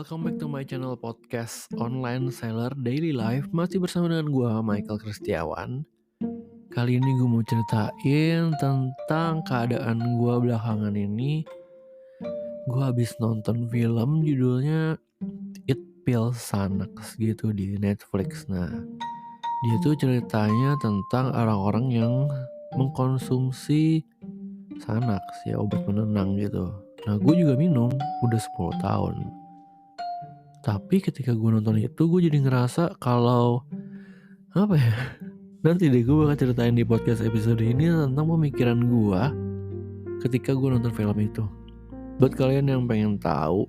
Welcome back to my channel podcast Online Seller Daily Life. Masih bersama dengan gue, Michael Kristiawan. Kali ini gue mau ceritain tentang keadaan gue belakangan ini. Gue habis nonton film judulnya It Feels Xanax gitu di Netflix. Nah, dia tuh ceritanya tentang orang-orang yang mengkonsumsi Xanax, ya obat penenang gitu. Nah, gue juga minum udah 10 tahun. Tapi ketika gue nonton itu gue jadi ngerasa kalau apa ya, nanti deh gue bakal ceritain di podcast episode ini tentang pemikiran gue ketika gue nonton film itu. Buat kalian yang pengen tahu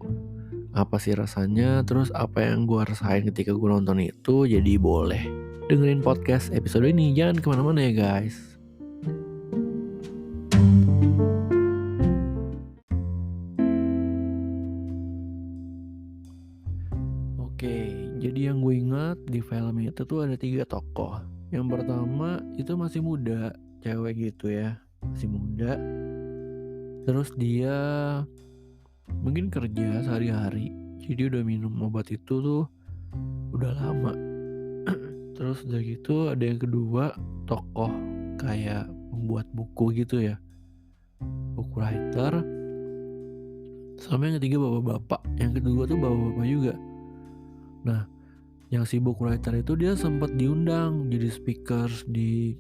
apa sih rasanya, terus apa yang gue rasain ketika gue nonton itu, jadi boleh dengerin podcast episode ini. Jangan kemana-mana ya guys. Oke, jadi yang gue ingat di film itu tuh ada 3 tokoh. Yang pertama itu masih muda, cewek gitu ya, masih muda. Terus dia mungkin kerja sehari-hari, jadi udah minum obat itu tuh udah lama. Terus dari gitu ada yang kedua, tokoh kayak pembuat buku gitu ya, buku writer. Sama yang ketiga bapak-bapak, yang kedua tuh bapak-bapak juga. Nah, yang si book writer itu dia sempat diundang jadi speaker di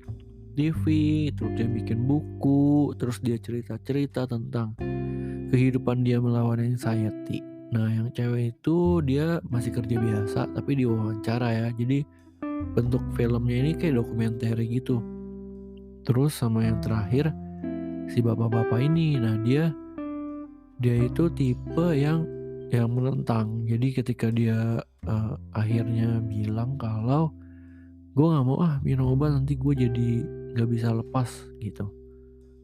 TV, terus dia bikin buku, terus dia cerita-cerita tentang kehidupan dia melawan anxiety. Nah, yang cewek itu dia masih kerja biasa tapi diwawancara ya. Jadi bentuk filmnya ini kayak dokumenter gitu. Terus sama yang terakhir si bapak-bapak ini. Nah, dia itu tipe yang menentang. Jadi ketika dia akhirnya bilang kalau gue nggak mau minum obat, nanti gue jadi nggak bisa lepas gitu.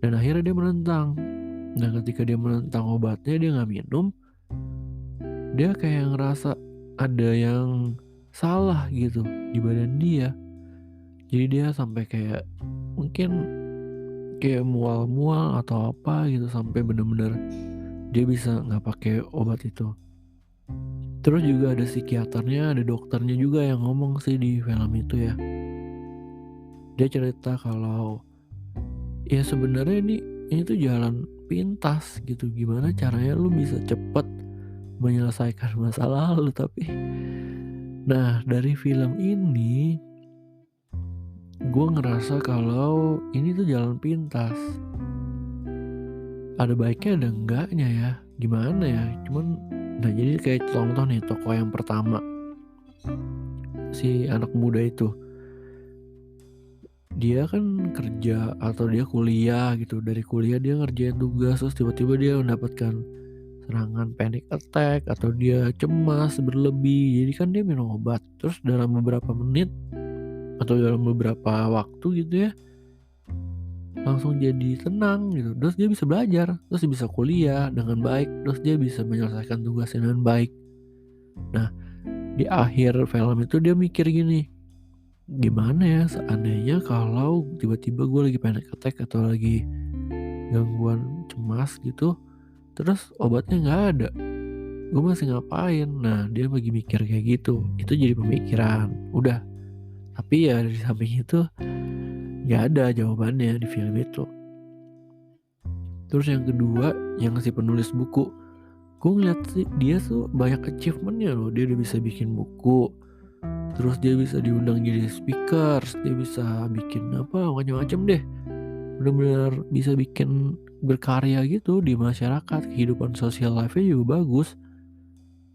Dan akhirnya dia menentang. Nah, ketika dia menentang obatnya, dia nggak minum, dia kayak ngerasa ada yang salah gitu di badan dia. Jadi dia sampai kayak mungkin kayak mual-mual atau apa gitu, sampai bener-bener dia bisa nggak pakai obat itu. Terus juga ada psikiaternya, ada dokternya juga yang ngomong sih di film itu ya. Dia cerita kalau ya sebenarnya ini tuh jalan pintas gitu. Gimana caranya lu bisa cepet menyelesaikan masalah lu. Tapi nah, dari film ini gue ngerasa kalau ini tuh jalan pintas. Ada baiknya ada enggaknya ya, gimana ya. Cuman nah, jadi kayak contoh nih, tokoh yang pertama, si anak muda itu, dia kan kerja atau dia kuliah gitu. Dari kuliah dia ngerjain tugas, terus tiba-tiba dia mendapatkan serangan panic attack atau dia cemas berlebih. Jadi kan dia minum obat, terus dalam beberapa menit atau dalam beberapa waktu gitu ya, langsung jadi tenang gitu. Terus dia bisa belajar, terus dia bisa kuliah dengan baik, terus dia bisa menyelesaikan tugasnya dengan baik. Nah, di akhir film itu dia mikir gini, gimana ya seandainya kalau tiba-tiba gue lagi panic attack atau lagi gangguan cemas gitu, terus obatnya nggak ada, gue masih ngapain? Nah, dia lagi mikir kayak gitu. Itu jadi pemikiran. Udah. Tapi ya dari samping itu nggak ada jawabannya di film itu. Terus yang kedua, yang si penulis buku, gue ngeliat sih dia tuh banyak achievementnya loh. Dia udah bisa bikin buku, terus dia bisa diundang jadi speaker, dia bisa bikin apa macam-macam deh. Benar-benar bisa bikin berkarya gitu di masyarakat. Kehidupan sosial life-nya juga bagus.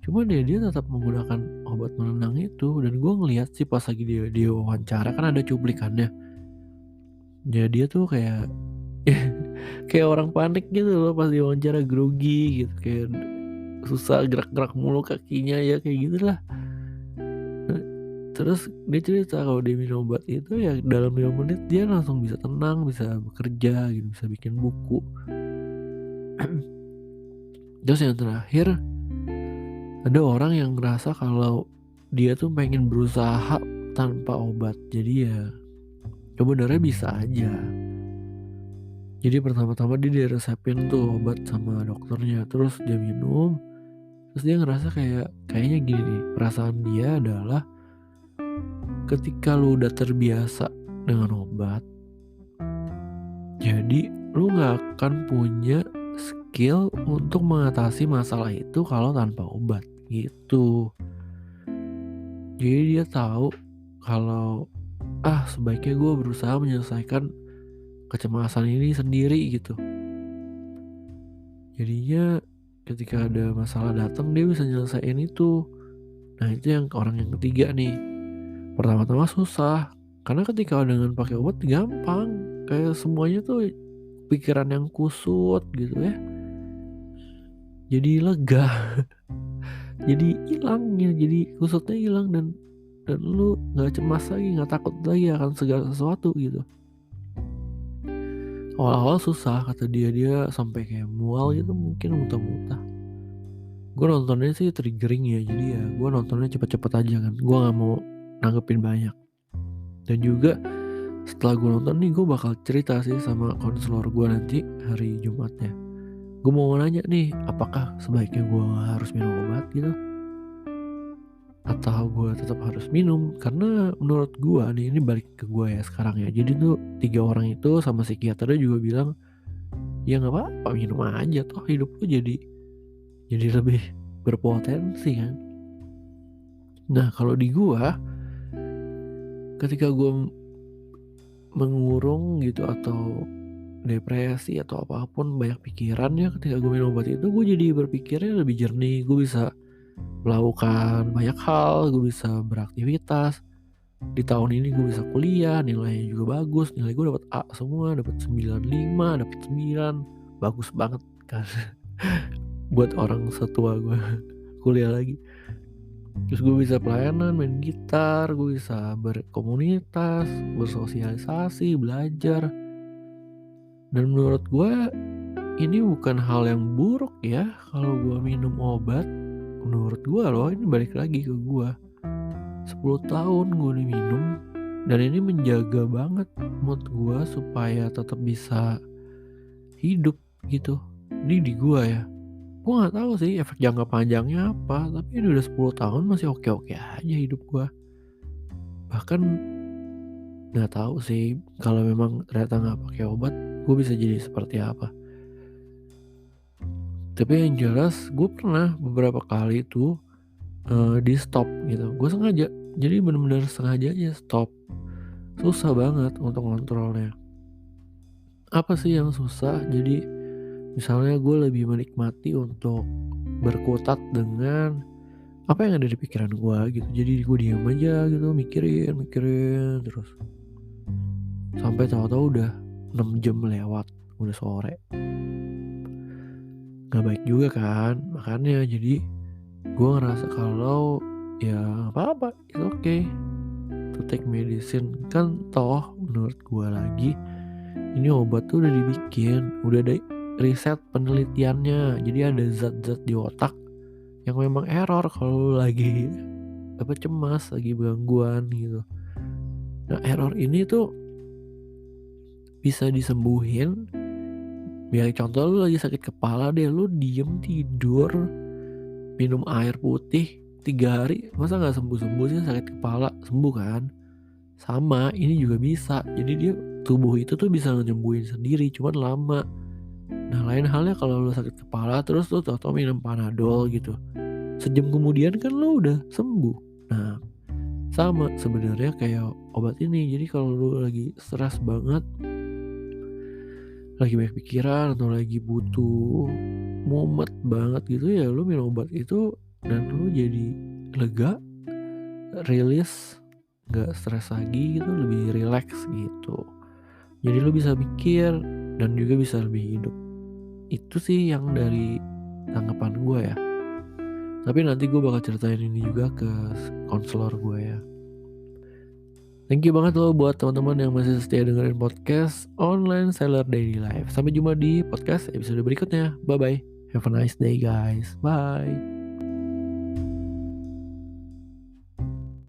Cuman dia tetap menggunakan obat penenang itu. Dan gue ngeliat sih pas lagi dia wawancara, kan ada cuplikannya. Ya dia tuh kayak kayak orang panik gitu loh pas diwawancara, grogi gitu, kayak susah gerak-gerak mulu kakinya ya, kayak gitulah. Terus dia cerita kalau dia minum obat itu ya dalam 5 menit dia langsung bisa tenang, bisa bekerja gitu, bisa bikin buku. Terus yang terakhir, ada orang yang ngerasa kalau dia tuh pengen berusaha tanpa obat. Jadi ya sebenarnya bisa aja. Jadi pertama-tama dia diresepin tuh obat sama dokternya, terus dia minum, Terus dia ngerasa kayaknya gini nih, perasaan dia adalah ketika lu udah terbiasa dengan obat, jadi lu gak akan punya skill untuk mengatasi masalah itu kalau tanpa obat gitu. Jadi dia tahu kalau sebaiknya gue berusaha menyelesaikan kecemasan ini sendiri gitu. Jadinya ketika ada masalah datang dia bisa nyelesain itu. Nah itu yang orang yang ketiga nih. Pertama-tama susah, karena ketika dengan pakai obat gampang, kayak semuanya tuh pikiran yang kusut gitu ya, jadi lega. Jadi hilang ya, jadi kusutnya hilang dan lu nggak cemas lagi, nggak takut lagi akan segala sesuatu gitu. Awal-awal susah kata dia sampai kayak mual gitu, mungkin muntah-muntah. Gue nontonnya sih triggering ya, jadi ya gue nontonnya cepet-cepet aja kan, gue nggak mau nanggepin banyak. Dan juga setelah gue nonton nih, gue bakal cerita sih sama konselor gue nanti hari Jumatnya. Gue mau nanya nih, apakah sebaiknya gue harus minum obat gitu, atau gue tetap harus minum? Karena menurut gue nih, ini balik ke gue ya sekarang ya. Jadi tuh 3 orang itu sama psikiaternya juga bilang, ya nggak apa-apa minum aja, toh hidup lu jadi lebih berpotensi kan. Nah kalau di gue, ketika gue mengurung gitu atau depresi atau apapun, banyak pikiran ya, ketika gue minum obat itu gue jadi berpikirnya lebih jernih, gue bisa melakukan banyak hal, gue bisa beraktivitas. Di tahun ini gue bisa kuliah, nilainya juga bagus, nilai gue dapat A semua, dapat 95, dapat 9, bagus banget kan. Buat orang setua gue kuliah lagi. Terus gue bisa pelayanan, main gitar, gue bisa berkomunitas, bersosialisasi, belajar. Dan menurut gue ini bukan hal yang buruk ya kalau gue minum obat. Menurut gue loh, ini balik lagi ke gue, 10 tahun gue nih minum, dan ini menjaga banget mood gue supaya tetap bisa hidup gitu. Ini di gue ya, gue gak tahu sih efek jangka panjangnya apa, tapi ini udah 10 tahun masih oke-oke aja hidup gue. Bahkan gak tahu sih kalau memang ternyata gak pakai obat gue bisa jadi seperti apa. Tapi yang jelas gue pernah beberapa kali tuh di stop gitu, gue sengaja, jadi bener-bener sengaja aja stop. Susah banget untuk ngontrolnya. Apa sih yang susah? Jadi misalnya gue lebih menikmati untuk berkutat dengan apa yang ada di pikiran gue gitu. Jadi gue diam aja gitu, mikirin terus sampai tahu-tahu udah 6 jam lewat, udah sore. Gak baik juga kan, makanya jadi gue ngerasa kalau ya apa-apa, it's okay to take medicine. Kan toh menurut gue lagi, ini obat tuh udah dibikin, udah ada riset penelitiannya. Jadi ada zat-zat di otak yang memang error kalau lu lagi cemas, lagi gangguan gitu. Nah error ini tuh bisa disembuhin. Biar contoh, lu lagi sakit kepala deh, lu diem tidur, minum air putih 3 hari, masa gak sembuh-sembuh sih sakit kepala? Sembuh kan? Sama, ini juga bisa. Jadi dia, tubuh itu tuh bisa nyembuhin sendiri, cuman lama. Nah lain halnya kalau lu sakit kepala terus lu tau-tau minum Panadol gitu, sejam kemudian kan lu udah sembuh. Nah sama sebenarnya kayak obat ini. Jadi kalau lu lagi stres banget, lagi banyak pikiran, atau lagi butuh mumet banget gitu ya, lu minum obat itu dan lu jadi lega, rilis, gak stres lagi gitu, lebih relax gitu. Jadi lu bisa mikir dan juga bisa lebih hidup. Itu sih yang dari tanggapan gue ya. Tapi nanti gue bakal ceritain ini juga ke konselor gue ya. Thank you banget loh buat teman-teman yang masih setia dengerin podcast Online Seller Daily Life. Sampai jumpa di podcast episode berikutnya. Bye bye. Have a nice day guys. Bye.